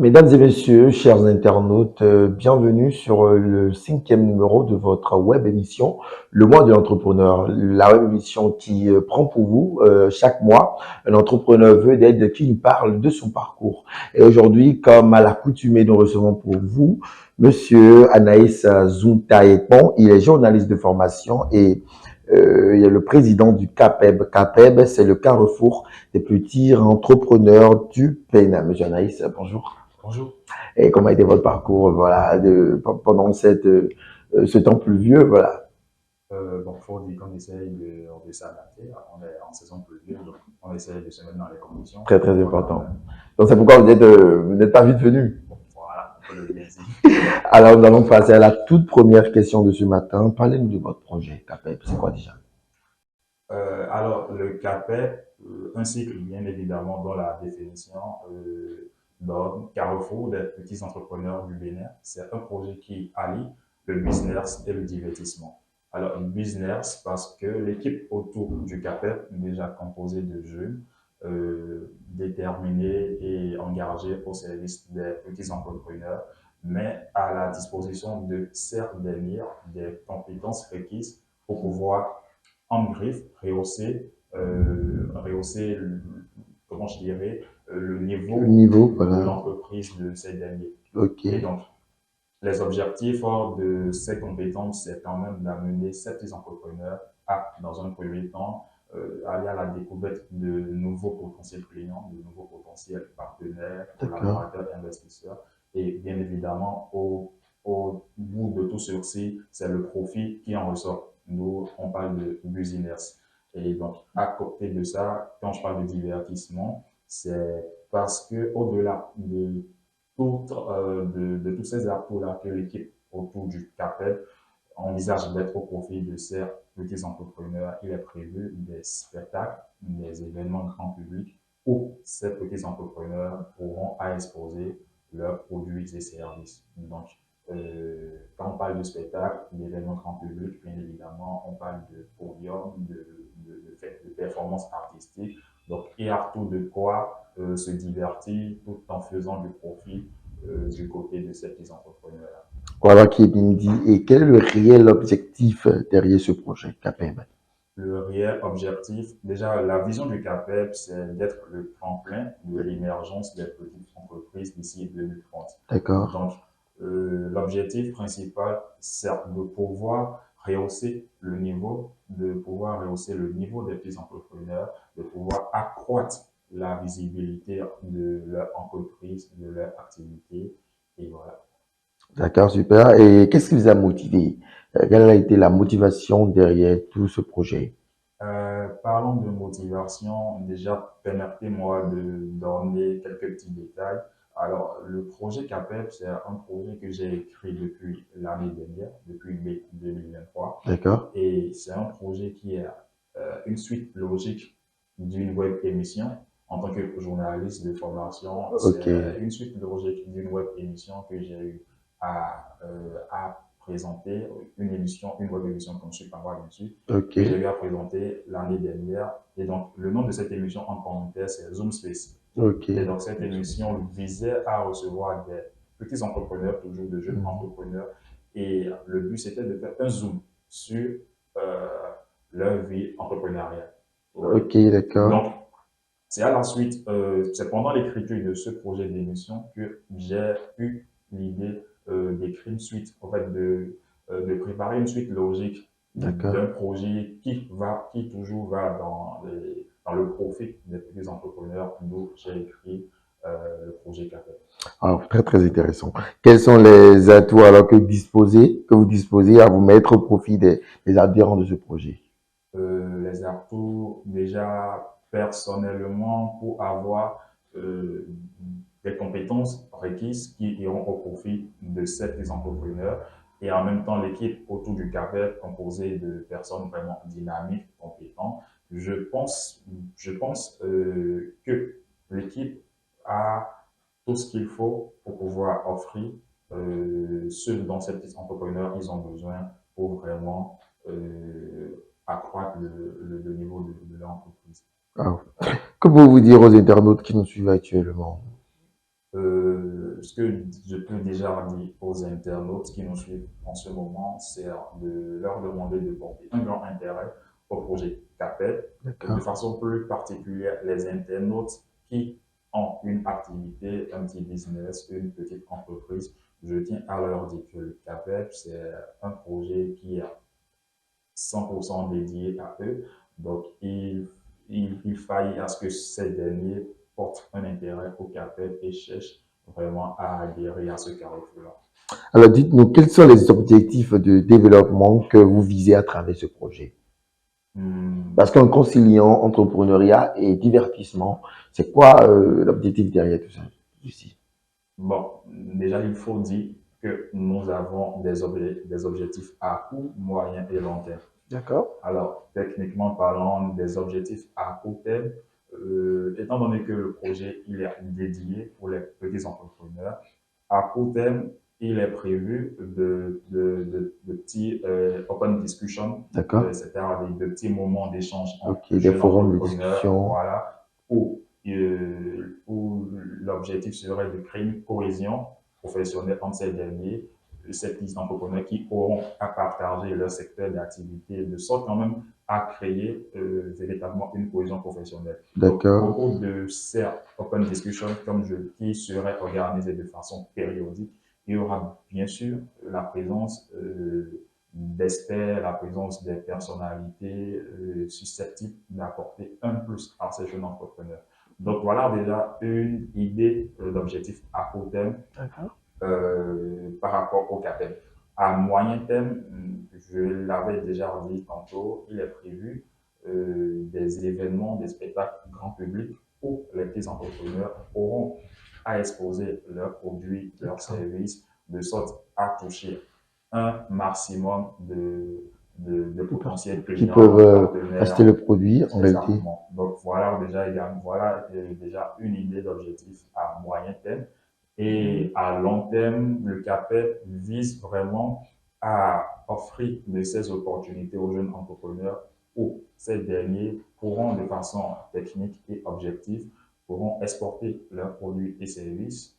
Mesdames et messieurs, chers internautes, bienvenue sur le 5e numéro de votre web émission, Le Mois de l'Entrepreneur. La web émission qui prend pour vous, chaque mois, un entrepreneur vedette qui nous parle de son parcours. Et aujourd'hui, comme à l'accoutumée, nous recevons pour vous Monsieur Anaïs Zountaepon. Il est journaliste de formation et il est le président du CAPEB. CAPEB, c'est le Carrefour des petits entrepreneurs du Bénin. Monsieur Anaïs, bonjour. Bonjour. Et comment a été votre parcours, voilà, pendant ce temps pluvieux, voilà. Bon, faut dire qu'on essaye de s'adapter. On est en saison pluvieuse, donc on essaye de se mettre dans les conditions. Très, très important. Donc, c'est pourquoi vous n'êtes pas vite venu. Voilà, on peut le bien dire. Alors, nous allons passer à la toute première question de ce matin. Parlez-nous de votre projet, CAPEP. C'est quoi déjà? Alors, le CAPEP, un cycle bien évidemment dont la définition donne Carrefour des petits entrepreneurs du Bénin. C'est un projet qui allie le business et le divertissement. Alors, business parce que l'équipe autour du CAPEP est déjà composée de jeunes déterminés et engagés au service des petits entrepreneurs, mais à la disposition de certes des compétences requises pour pouvoir en griffe, rehausser comment je dirais, le niveau Voilà. de l'entreprise de ces derniers. Ok. Et donc, les objectifs hors de ces compétences, c'est quand même d'amener ces petits entrepreneurs à, dans un premier temps, aller à la découverte de nouveaux potentiels clients, de nouveaux potentiels partenaires, collaborateurs, investisseurs. Et bien évidemment, au bout de tout ceci, c'est le profit qui en ressort. Nous, on parle de business. Et donc, à côté de ça, quand je parle de divertissement, c'est parce que au-delà de tous ces apports-là que l'équipe autour du CAPEP envisage d'être au profit de ces petits entrepreneurs, il est prévu des spectacles, des événements grand public où ces petits entrepreneurs pourront à exposer leurs produits et services. Donc, quand on parle de spectacle, d'événements grand public, bien évidemment, on parle de podium, de performances artistiques. Donc, il y a tout de quoi se divertir tout en faisant du profit du côté de ces petits entrepreneurs-là. Voilà qui est bien dit. Et quel est le réel objectif derrière ce projet, CAPEB? Le réel objectif, déjà, la vision du CAPEP, c'est d'être le tremplin de l'émergence des petites entreprises d'ici 2030. D'accord. Donc, l'objectif principal, c'est de pouvoir rehausser le niveau des petits entrepreneurs, de pouvoir accroître la visibilité de leur entreprise, de leur activité, et voilà. D'accord, super. Et qu'est-ce qui vous a motivé? Quelle a été la motivation derrière tout ce projet? Parlons de motivation. Déjà, permettez-moi de donner quelques petits détails. Alors, le projet CAPEP, c'est un projet que j'ai écrit depuis l'année dernière, depuis mai 2023. D'accord. Et c'est un projet qui est une suite logique d'une web émission. En tant que journaliste de formation, Ok. c'est une suite logique d'une web émission que j'ai eu à présenter, une web émission conçue par moi, bien sûr, Ok. que j'ai eu à présenter l'année dernière. Et donc, le nom de cette émission en commentaire, c'est Zoom Space. Ok. Et donc, cette émission visait à recevoir des petits entrepreneurs, toujours de jeunes entrepreneurs. Et le but, c'était de faire un zoom sur euh, leur vie entrepreneuriale. Ouais. Ok, d'accord. Donc, c'est à la suite, c'est pendant l'écriture de ce projet d'émission que j'ai eu l'idée d'écrire une suite, en fait, de préparer une suite logique d'un projet qui toujours va dans le profit des petits entrepreneurs. Donc, j'ai écrit le projet CAPEP. Alors, très, très intéressant. Quels sont les atouts alors que vous disposez à vous mettre au profit des adhérents de ce projet? Les atouts, déjà, personnellement, pour avoir des compétences requises qui iront au profit de ces petits entrepreneurs et en même temps l'équipe autour du CAPEP composée de personnes vraiment dynamiques, compétentes. Je pense que l'équipe a tout ce qu'il faut pour pouvoir offrir ce dont ces petits entrepreneurs ils ont besoin pour vraiment accroître le niveau de l'entreprise. Ah. Que pouvez-vous dire aux internautes qui nous suivent actuellement? ce que je peux déjà dire aux internautes qui nous suivent en ce moment, c'est de leur demander de porter un grand intérêt au projet CAPED. De D'accord. façon plus particulière, les internautes qui ont une activité, un petit business, une petite entreprise, je tiens à leur dire que le CAPED, c'est un projet qui est 100% dédié à eux. Donc, il faille à ce que ces derniers portent un intérêt au CAPED et cherchent vraiment à adhérer à ce carrefour-là. Alors, dites-nous, quels sont les objectifs de développement que vous visez à travers ce projet? Hmm, Parce qu'en conciliant entrepreneuriat et divertissement, c'est quoi l'objectif derrière tout ça ici? bon, déjà, il faut dire que nous avons des objectifs à court, moyen et long terme. D'accord. Alors, techniquement parlant, des objectifs à court terme, étant donné que le projet il est dédié pour les petits entrepreneurs, à court terme, il est prévu de petits open discussion, D'accord. c'est-à-dire de petits moments d'échange entre Ok, des jeunes forums de entrepreneurs, discussion. voilà, où l'objectif serait de créer une cohésion professionnelle entre ces derniers, ces petits entrepreneurs qui auront à partager leur secteur d'activité, de sorte quand même à créer véritablement une cohésion professionnelle. Donc, au D'accord. cours de ces open discussions, qui seraient organisées de façon périodique, il y aura bien sûr la présence d'experts, la présence des personnalités susceptibles d'apporter un plus à ces jeunes entrepreneurs. Donc voilà déjà une idée d'objectif à court terme D'accord. par rapport au CAPEM. À moyen terme, je l'avais déjà dit tantôt, il est prévu des événements, des spectacles grand public où les petits entrepreneurs auront à exposer leurs produits, leurs D'accord. services, de sorte à toucher un maximum de De personnes potentiels qui peuvent clients, partenaires. acheter le produit en réalité. Exactement. Donc voilà déjà, voilà déjà une idée d'objectif à moyen terme. Et à long terme, le CAPEP vise vraiment à offrir de ces opportunités aux jeunes entrepreneurs où ces derniers pourront de façon technique et objective pourront exporter leurs produits et services.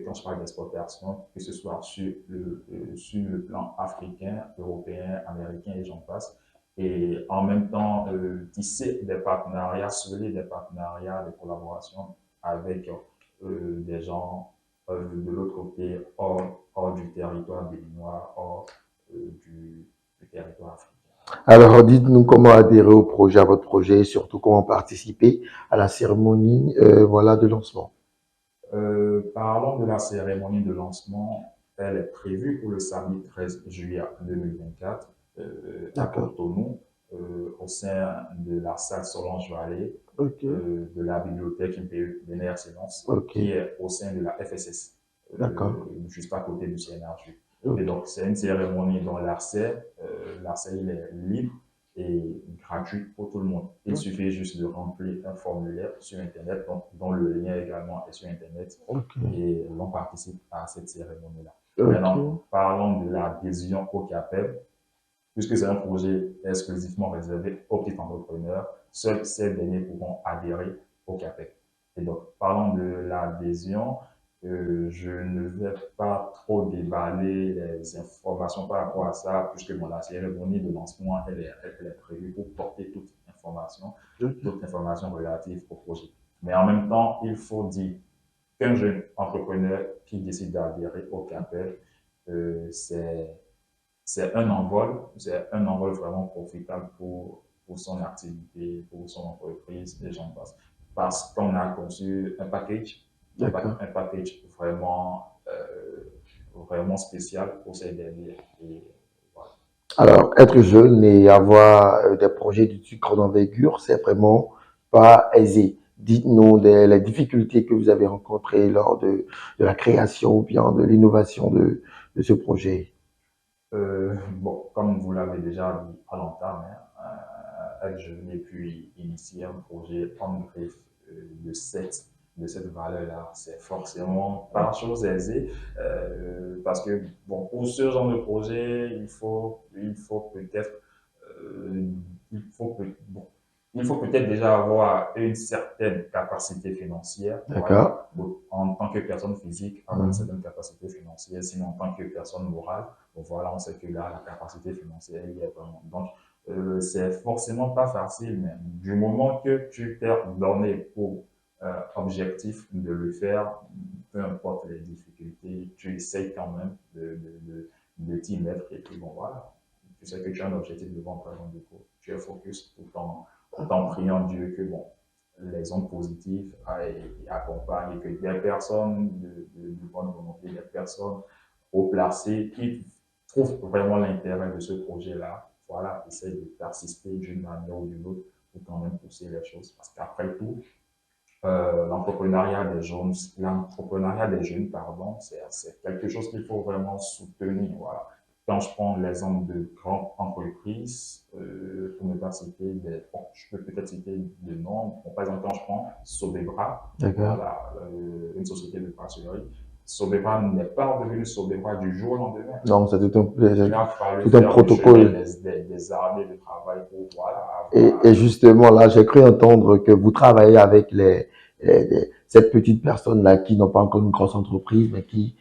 Quand je parle d'exportation, que ce soit sur le plan africain, européen, américain et j'en passe, et en même temps tisser des partenariats, sceller des partenariats, des collaborations avec des gens de l'autre côté, hors du territoire béninois, hors du territoire africain. Alors, dites-nous comment adhérer au projet, à votre projet, et surtout comment participer à la cérémonie, voilà, de lancement. Parlons de la cérémonie de lancement. Elle est prévue pour le samedi 13 juillet 2024 à D'accord. Cotonou, au sein de la salle Solange Vallée, Ok. de la bibliothèque impériale de Excellence, Ok. qui est au sein de la FSS, D'accord. juste à côté du CNRJ. Et Ok. donc, c'est une cérémonie dont l'accès il est libre et gratuit pour tout le monde. Il Ok. suffit juste de remplir un formulaire sur Internet, dont le lien également est sur Internet, Ok. et l'on participe à cette cérémonie-là. Maintenant, Ok. parlons de l'adhésion au CAPEB. Puisque c'est un projet exclusivement réservé aux petits entrepreneurs, seuls ces derniers pourront adhérer au CAPEC. Et donc, parlons de l'adhésion. Je ne vais pas trop déballer les informations par rapport à ça, puisque bon, la cérémonie de lancement, elle est prévue pour porter Ok. toute information relative au projet. Mais en même temps, il faut dire qu'un jeune entrepreneur qui décide d'adhérer au CAPEC, euh, c'est c'est un envol vraiment profitable pour son activité, pour son entreprise et j'en passe. Parce qu'on a conçu D'accord. un package vraiment, vraiment spécial pour ces derniers. Et voilà. Alors, être jeune et avoir des projets de si grande envergure, c'est vraiment pas aisé. Dites-nous les difficultés que vous avez rencontrées lors de la création ou bien de l'innovation de ce projet. Bon, comme vous l'avez déjà dit à l'entame, hein, être jeune et puis initier un projet en griffe de cette valeur-là, c'est forcément pas chose aisée parce que, bon, pour ce genre de projet, il faut peut-être, bon, il faut peut-être déjà avoir une certaine capacité financière. D'accord. Voilà. En tant que personne physique, avoir une certaine capacité financière. Sinon, en tant que personne morale, bon, voilà, on sait que là, la capacité financière, il y a vraiment. Donc, c'est forcément pas facile, mais du moment que tu t'es donné pour objectif de le faire, peu importe les difficultés, tu essayes quand même de t'y mettre et puis bon, voilà. Tu sais que tu as un objectif devant toi, donc du coup, tu es focus tout en priant Dieu que bon, les ondes positives accompagnent et que des personnes de bonne volonté, des personnes haut placées qui trouvent vraiment l'intérêt de ce projet-là, voilà, essayent de persister d'une manière ou d'une autre pour quand même pousser les choses. Parce qu'après tout, l'entrepreneuriat des jeunes, pardon, c'est quelque chose qu'il faut vraiment soutenir. Voilà. Quand je prends l'exemple de grandes entreprises, pour ne pas citer bon, je peux peut-être citer des noms. Bon, par exemple, quand je prends Sobebra, voilà, une société de pâtisserie, Sobebra n'est pas devenu Sobebra du jour au lendemain. Non, c'est tout un protocole. Des années de travail pour, voilà. Et justement, là, j'ai cru entendre que vous travaillez avec cette petite personne-là qui n'ont pas encore une grosse entreprise, mais qui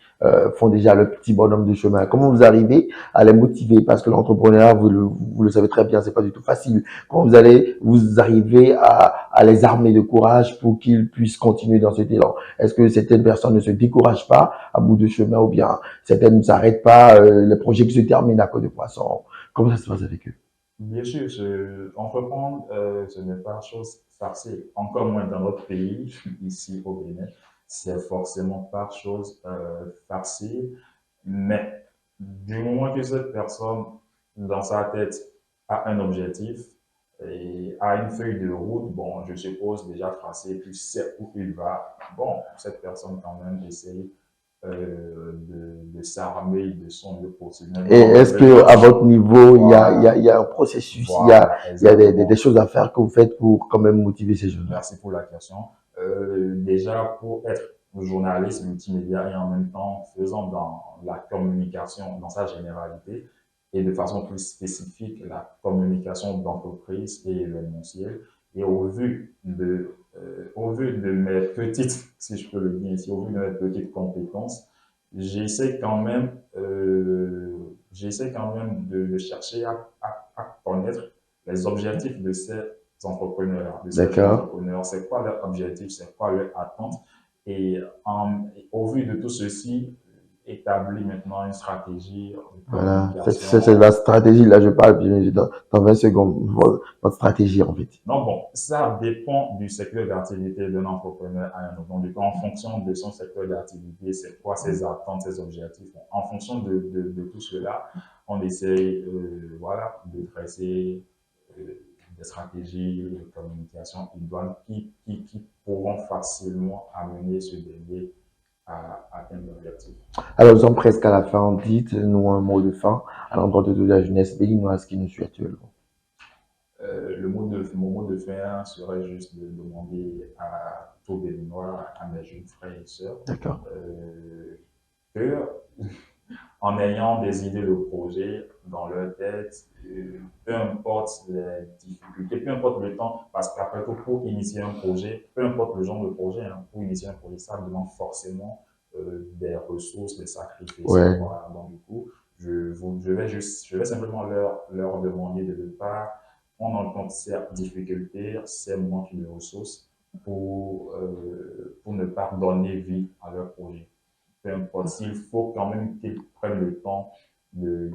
font déjà le petit bonhomme de chemin. Comment vous arrivez à les motiver? Parce que l'entrepreneuriat, vous le savez très bien, c'est pas du tout facile. Comment vous arrivez à les armer de courage pour qu'ils puissent continuer dans cet élan? Est-ce que certaines personnes ne se découragent pas à bout de chemin ou bien certaines ne s'arrêtent pas, les projets qui se terminent à cause de poissons? Comment ça se passe avec eux? Bien sûr, entreprendre, ce n'est pas chose facile. Encore moins dans notre pays, ici au Bénin, c'est forcément pas chose facile. Mais du moment que cette personne, dans sa tête, a un objectif et a une feuille de route, bon, je suppose déjà tracée, puis sait où il va, bon, cette personne quand même essaye de s'armer de son mieux possible. Et est-ce que à votre niveau, il y a un processus, voilà, il y a des choses à faire que vous faites pour quand même motiver ces jeunes? Merci pour la question. Déjà, pour être journaliste multimédia et en même temps faisant dans la communication dans sa généralité et de façon plus spécifique la communication d'entreprise et événementielle, et au vu de mes petites, si je peux le dire ici, au vu de mes petites compétences, j'essaie quand même, de chercher à connaître les objectifs de ces entrepreneurs, de ces entrepreneurs. C'est quoi leur objectif, c'est quoi leur attente. Et au vu de tout ceci, établir maintenant une stratégie. Voilà, c'est la stratégie, là je parle, puis dans 20 secondes, votre stratégie en fait. Non, bon, ça dépend du secteur d'activité d'un entrepreneur à un autre. Donc, en fonction de son secteur d'activité, c'est quoi ses attentes, ses objectifs. En fonction de tout cela, on essaye voilà, de dresser des stratégies de communication idoines qui pourront facilement amener ce dernier à atteindre l'objectif. Alors, nous sommes presque à la fin. Dites-nous un mot de fin à l'endroit de toute la jeunesse béninoise qui nous suit actuellement. Mon mot de fin serait juste de demander à tous les Béninois, à mes jeunes frères et sœurs, que en ayant des idées de projet dans leur tête, peu importe les difficultés, peu importe le temps, parce qu'après tout, pour initier un projet, peu importe le genre de projet, hein, pour initier un projet, ça demande forcément des ressources, des sacrifices. Ouais. Voilà. Donc, du coup, je vais simplement leur demander de ne pas prendre en compte ces difficultés, ces manques de ressources pour ne pas donner vie à leur projet. Peu importe, il faut quand même qu'ils prennent le temps de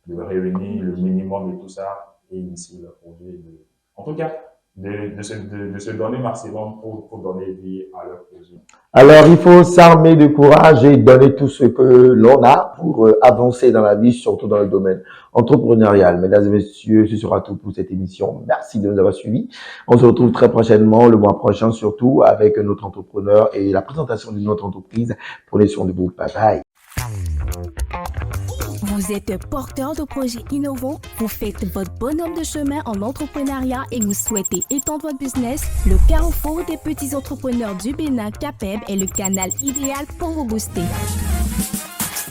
réunir le minimum de tout ça et initier le projet. En tout cas, de se donner maximum pour donner vie à leur projet. Alors, il faut s'armer de courage et donner tout ce que l'on a pour avancer dans la vie, surtout dans le domaine entrepreneurial. Mesdames et messieurs, ce sera tout pour cette émission. Merci de nous avoir suivis. On se retrouve très prochainement, le mois prochain surtout, avec un autre entrepreneur et la présentation d'une autre entreprise. Prenez soin de vous. Bye bye. Vous êtes porteur de projets innovants, vous faites votre bonhomme de chemin en entrepreneuriat et vous souhaitez étendre votre business, le Carrefour des petits entrepreneurs du Bénin, CAPEB, est le canal idéal pour vous booster.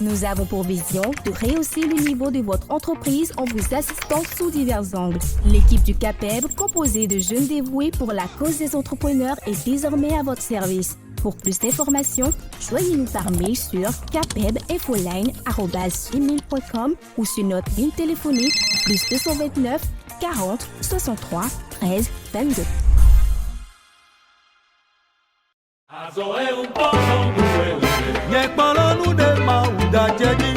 Nous avons pour vision de rehausser le niveau de votre entreprise en vous assistant sous divers angles. L'équipe du CAPEB, composée de jeunes dévoués pour la cause des entrepreneurs, est désormais à votre service. Pour plus d'informations, joignez-nous par mail sur capebinfoline@gmail.com ou sur notre ligne téléphonique +229 40 63 13 22. Yekpalonu de mauda jadi